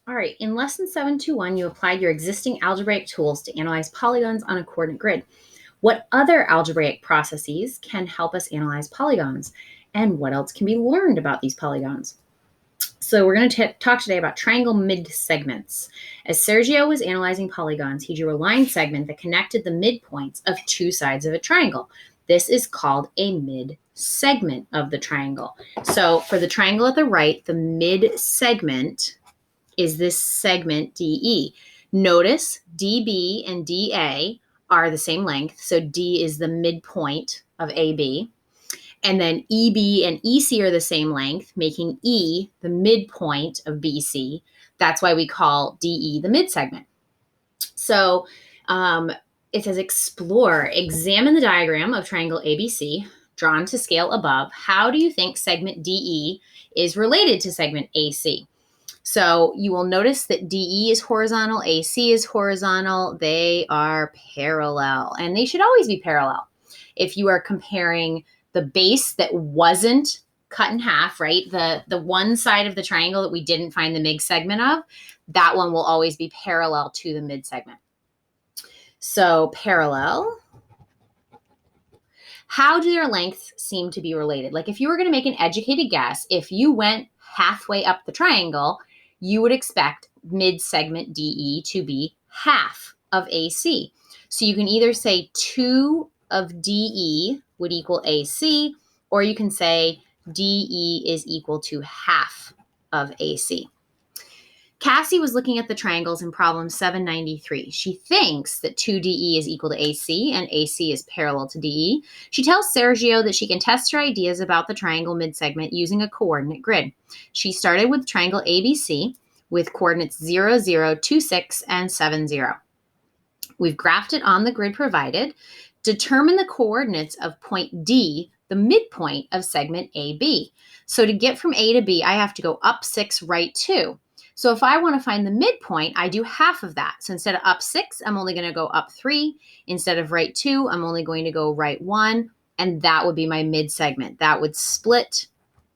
All right, in lesson 721, you applied your existing algebraic tools to analyze polygons on a coordinate grid. What other algebraic processes can help us analyze polygons? And what else can be learned about these polygons? So we're going to talk today about triangle mid-segments. As Sergio was analyzing polygons, he drew a line segment that connected the midpoints of two sides of a triangle. This is called a mid-segment of the triangle. So for the triangle at the right, the mid-segment is this segment DE. Notice DB and DA are the same length. So D is the midpoint of AB. And then EB and EC are the same length, making E the midpoint of BC. That's why we call DE the midsegment. So it says explore, examine the diagram of triangle ABC drawn to scale above. How do you think segment DE is related to segment AC? So you will notice that DE is horizontal, AC is horizontal. They are parallel, and they should always be parallel. If you are comparing the base that wasn't cut in half, right? The one side of the triangle that we didn't find the mid segment of, that one will always be parallel to the mid segment. So parallel. How do their lengths seem to be related? Like if you were going to make an educated guess, if you went halfway up the triangle, you would expect mid-segment DE to be half of AC. So you can either say 2 of DE would equal AC, or you can say DE is equal to half of AC. Cassie was looking at the triangles in problem 793. She thinks that 2DE is equal to AC and AC is parallel to DE. She tells Sergio that she can test her ideas about the triangle midsegment using a coordinate grid. She started with triangle ABC with coordinates 0, 0, 2, 6, and 7, 0. We've graphed it on the grid provided. Determine the coordinates of point D, the midpoint of segment AB. So to get from A to B, I have to go up 6, right 2. So if I want to find the midpoint, I do half of that. So instead of up 6, I'm only going to go up 3. Instead of right 2, I'm only going to go right 1. And that would be my mid segment. That would split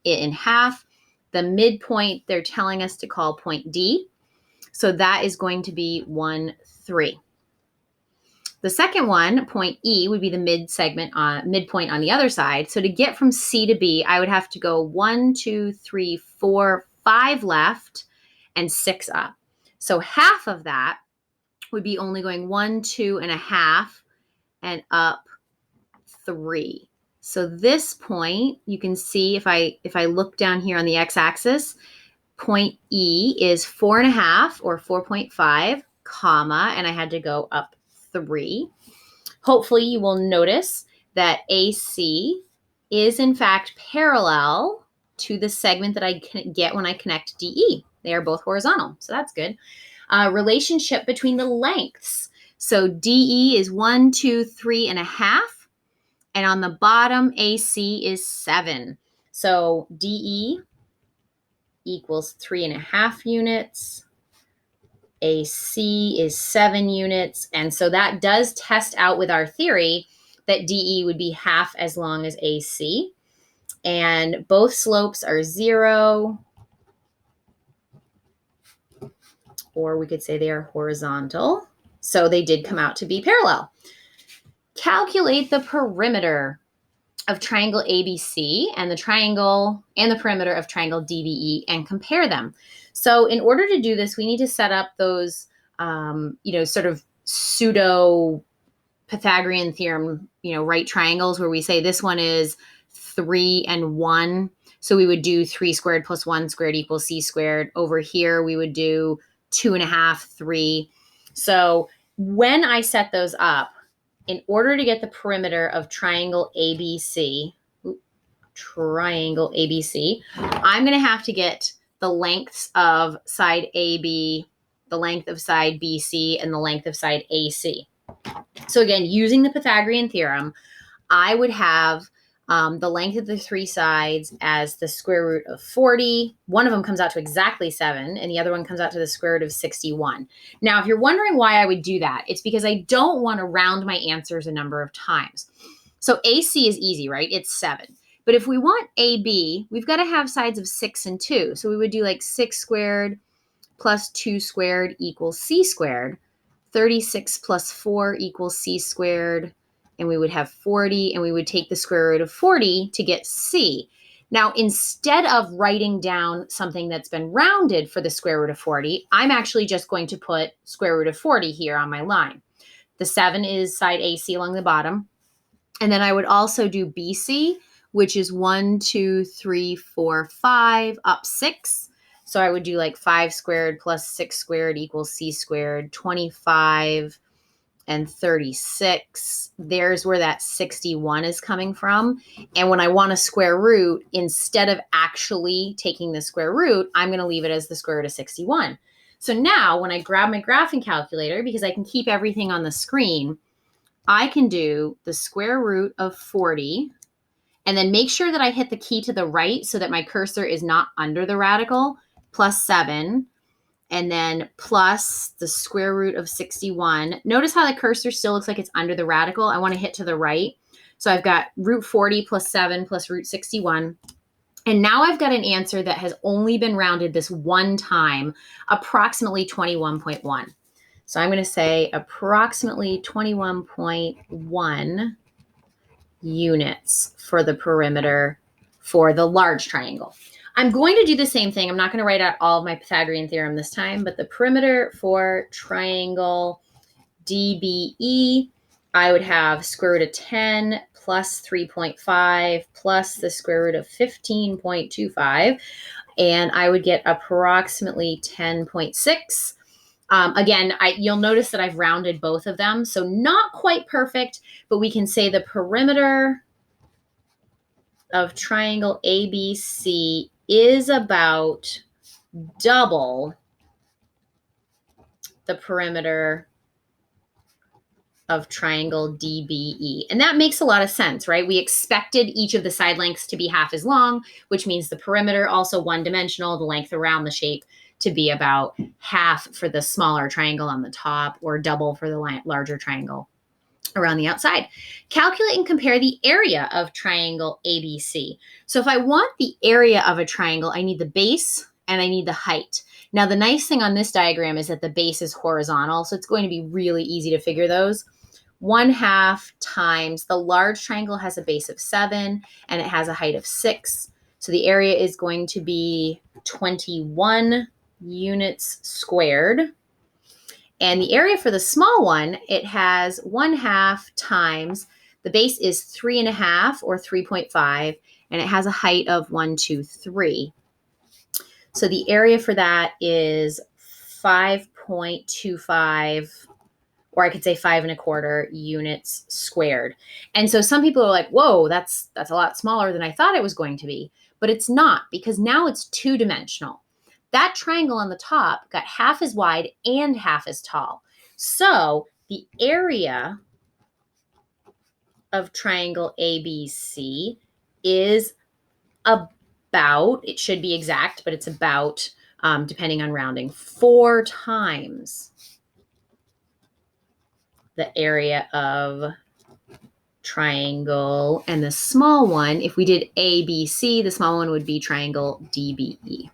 it in half. The midpoint, they're telling us to call point D. So that is going to be 1, 3. The second one, point E, would be the midpoint on the other side. So to get from C to B, I would have to go 1, 2, 3, 4, 5 left, and 6 up. So half of that would be only going 1, 2 and a half, and up 3. So this point, you can see if I look down here on the x-axis, point E is 4.5 or 4.5, comma, and I had to go up 3. Hopefully you will notice that AC is in fact parallel to the segment that I can get when I connect DE. They are both horizontal, so that's good. Relationship between the lengths. So DE is 1, 2, 3 and a half, and on the bottom AC is 7. So DE equals 3.5 units. AC is 7 units, and so that does test out with our theory that DE would be half as long as AC. And both slopes are 0. Or we could say they are horizontal. So they did come out to be parallel. Calculate the perimeter of triangle ABC and the perimeter of triangle DBE and compare them. So in order to do this, we need to set up those, sort of pseudo Pythagorean theorem, right triangles where we say this one is 3 and 1. So we would do 3 squared plus 1 squared equals c squared. Over here, we would do 2.5, 3. So when I set those up, in order to get the perimeter of triangle ABC, I'm going to have to get the lengths of side AB, the length of side BC, and the length of side AC. So again, using the Pythagorean theorem, I would have the length of the 3 sides as the square root of 40. One of them comes out to exactly 7, and the other one comes out to the square root of 61. Now, if you're wondering why I would do that, it's because I don't want to round my answers a number of times. So AC is easy, right? It's 7. But if we want AB, we've got to have sides of 6 and 2. So we would do like 6 squared plus 2 squared equals c squared. 36 plus 4 equals c squared. And we would have 40, and we would take the square root of 40 to get c. Now, instead of writing down something that's been rounded for the square root of 40, I'm actually just going to put square root of 40 here on my line. The 7 is side AC along the bottom. And then I would also do BC, which is 1, 2, 3, 4, 5, up 6. So I would do like 5 squared plus 6 squared equals c squared, 25 and 36. There's where that 61 is coming from. And when I want a square root, instead of actually taking the square root, I'm going to leave it as the square root of 61. So now when I grab my graphing calculator, because I can keep everything on the screen, I can do the square root of 40 and then make sure that I hit the key to the right so that my cursor is not under the radical, plus 7, and then plus the square root of 61. Notice how the cursor still looks like it's under the radical. I want to hit to the right. So I've got root 40 plus 7 plus root 61. And now I've got an answer that has only been rounded this one time, approximately 21.1. So I'm going to say approximately 21.1 units for the perimeter for the large triangle. I'm going to do the same thing. I'm not going to write out all of my Pythagorean theorem this time, but the perimeter for triangle DBE, I would have square root of 10 plus 3.5 plus the square root of 15.25, and I would get approximately 10.6. Again, you'll notice that I've rounded both of them, so not quite perfect, but we can say the perimeter of triangle ABC is about double the perimeter of triangle DBE. And that makes a lot of sense, right? We expected each of the side lengths to be half as long, which means the perimeter, also one-dimensional, the length around the shape, to be about half for the smaller triangle on the top or double for the larger triangle around the outside. Calculate and compare the area of triangle ABC. So if I want the area of a triangle, I need the base and I need the height. Now, the nice thing on this diagram is that the base is horizontal, so it's going to be really easy to figure those. 1/2 times the large triangle has a base of 7 and it has a height of 6. So the area is going to be 21 units squared. And the area for the small one, it has 1/2 times, the base is 3.5 or 3.5, and it has a height of 1, 2, 3. So the area for that is 5.25, or I could say 5.25 units squared. And so some people are like, whoa, that's a lot smaller than I thought it was going to be. But it's not, because now it's two-dimensional. That triangle on the top got half as wide and half as tall. So the area of triangle ABC is about, it should be exact, but it's about, depending on rounding, 4 times the area of triangle. And the small one, if we did ABC, the small one would be triangle DBE.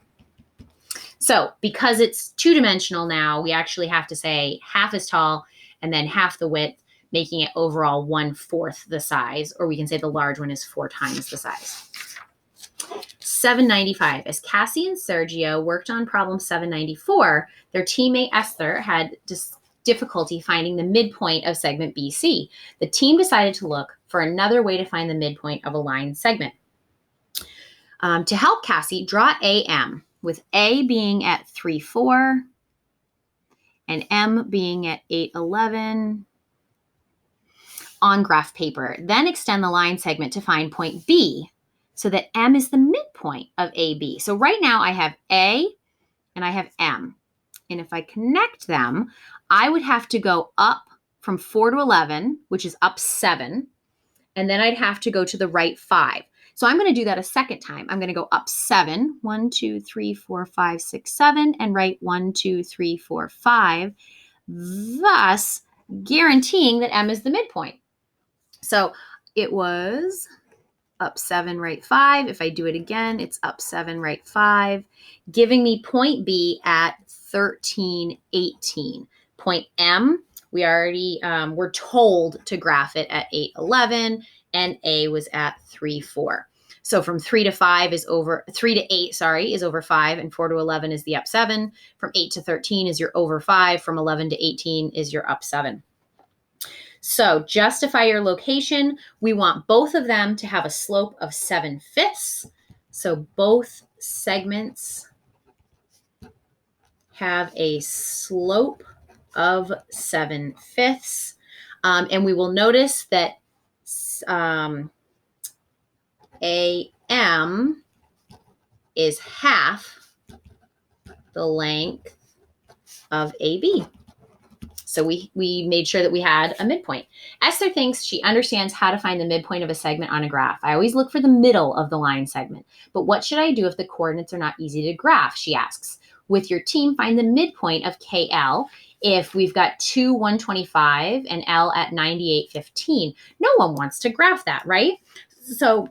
So because it's two-dimensional now, we actually have to say half as tall and then half the width, making it overall 1/4 the size, or we can say the large one is 4 times the size. 795. As Cassie and Sergio worked on problem 794, their teammate Esther had difficulty finding the midpoint of segment BC. The team decided to look for another way to find the midpoint of a line segment. To help Cassie, draw AM, with A being at 3, 4 and M being at 8, 11 on graph paper. Then extend the line segment to find point B so that M is the midpoint of AB. So right now I have A and I have M. And if I connect them, I would have to go up from 4 to 11, which is up 7. And then I'd have to go to the right 5. So I'm going to do that a second time. I'm going to go up 7, 1, 2, 3, 4, 5, 6, 7, and write 1, 2, 3, 4, 5, thus guaranteeing that M is the midpoint. So it was up 7, right 5. If I do it again, it's up 7, right 5, giving me point B at 13, 18. Point M, we already we're told to graph it at 8, 11, and A was at 3, 4. So from 3 to 5 is over 3 to 8, sorry, is over 5, and 4 to 11 is the up 7. From 8 to 13 is your over 5. From 11 to 18 is your up 7. So justify your location. We want both of them to have a slope of 7/5. So both segments have a slope of 7/5. And we will notice that AM is half the length of AB. So we made sure that we had a midpoint. Esther thinks she understands how to find the midpoint of a segment on a graph. I always look for the middle of the line segment. But what should I do if the coordinates are not easy to graph? She asks. With your team, find the midpoint of KL if we've got 2, 125 and L at 98, 15. No one wants to graph that, right? So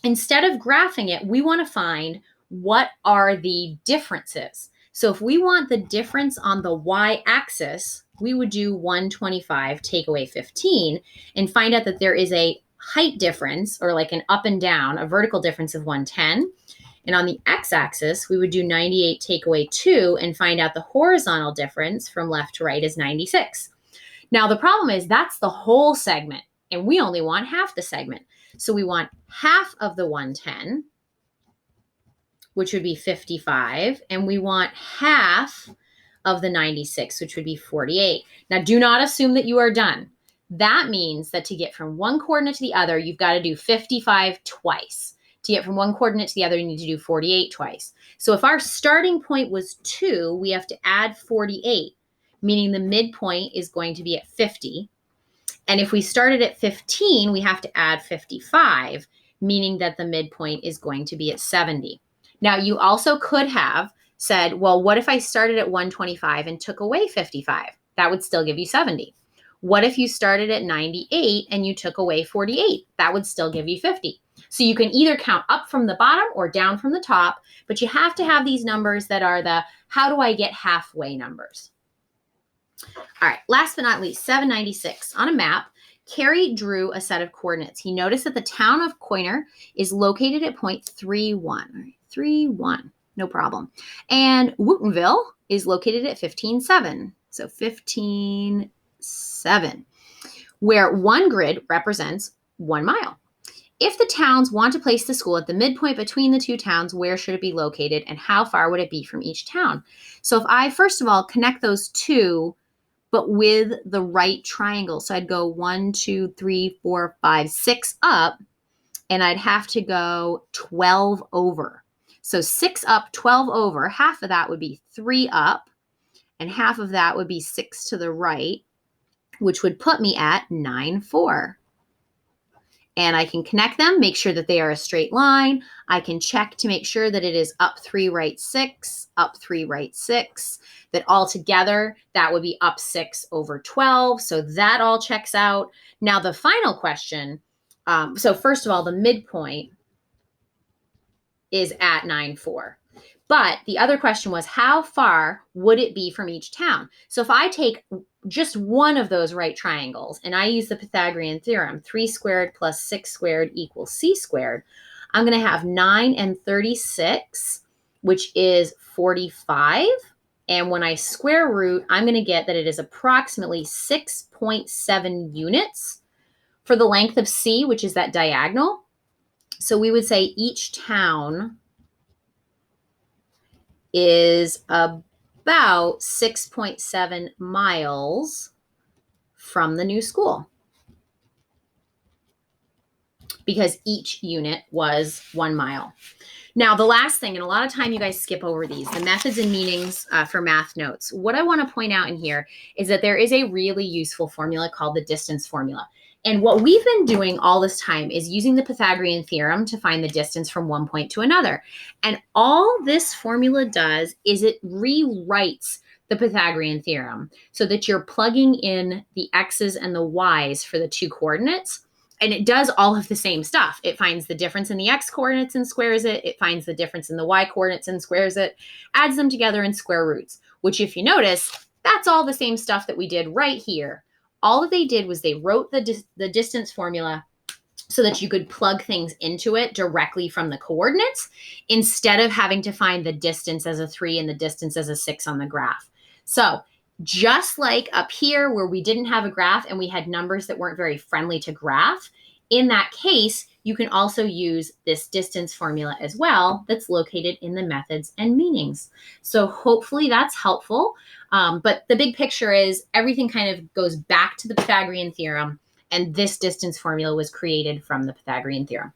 instead of graphing it, we want to find what are the differences. So if we want the difference on the y-axis, we would do 125 take away 15 and find out that there is a height difference, or like an up and down, a vertical difference of 110. And on the x-axis, we would do 98 take away 2 and find out the horizontal difference from left to right is 96. Now the problem is that's the whole segment, and we only want half the segment. So we want half of the 110, which would be 55, and we want half of the 96, which would be 48. Now, do not assume that you are done. That means that to get from one coordinate to the other, you've got to do 55 twice. To get from one coordinate to the other, you need to do 48 twice. So if our starting point was 2, we have to add 48, meaning the midpoint is going to be at 50. And if we started at 15, we have to add 55, meaning that the midpoint is going to be at 70. Now, you also could have said, well, what if I started at 125 and took away 55? That would still give you 70. What if you started at 98 and you took away 48? That would still give you 50. So you can either count up from the bottom or down from the top, but you have to have these numbers that are the how do I get halfway numbers. All right, last but not least, 796. On a map, Carrie drew a set of coordinates. He noticed that the town of Coiner is located at point 31. 31, no problem. And Woottonville is located at 15.7. So 15.7, where one grid represents 1 mile. If the towns want to place the school at the midpoint between the two towns, where should it be located and how far would it be from each town? So if I, first of all, connect those two, but with the right triangle. So I'd go 1, 2, 3, 4, 5, 6 up, and I'd have to go 12 over. So 6 up, 12 over, half of that would be 3 up, and half of that would be 6 to the right, which would put me at 9, 4. And I can connect them, make sure that they are a straight line. I can check to make sure that it is up 3, right 6, up 3, right 6, that all together, that would be up 6 over 12. So that all checks out. Now the final question, so first of all, the midpoint is at 9, 4. But the other question was, how far would it be from each town? So if I take just one of those right triangles and I use the Pythagorean theorem, 3 squared plus 6 squared equals c squared, I'm going to have 9 and 36, which is 45. And when I square root, I'm going to get that it is approximately 6.7 units for the length of c, which is that diagonal. So we would say each town is about 6.7 miles from the new school, because each unit was 1 mile. Now, the last thing, and a lot of time you guys skip over these, the methods and meanings for math notes. What I want to point out in here is that there is a really useful formula called the distance formula. And what we've been doing all this time is using the Pythagorean theorem to find the distance from one point to another. And all this formula does is it rewrites the Pythagorean theorem so that you're plugging in the x's and the y's for the two coordinates. And it does all of the same stuff. It finds the difference in the x coordinates and squares it. It finds the difference in the y coordinates and squares it, adds them together and square roots. which if you notice, that's all the same stuff that we did right here. All that they did was they wrote the distance formula so that you could plug things into it directly from the coordinates instead of having to find the distance as a 3 and the distance as a 6 on the graph. So just like up here where we didn't have a graph and we had numbers that weren't very friendly to graph, in that case, you can also use this distance formula as well that's located in the methods and meanings. So hopefully that's helpful. But the big picture is everything kind of goes back to the Pythagorean theorem, and this distance formula was created from the Pythagorean theorem.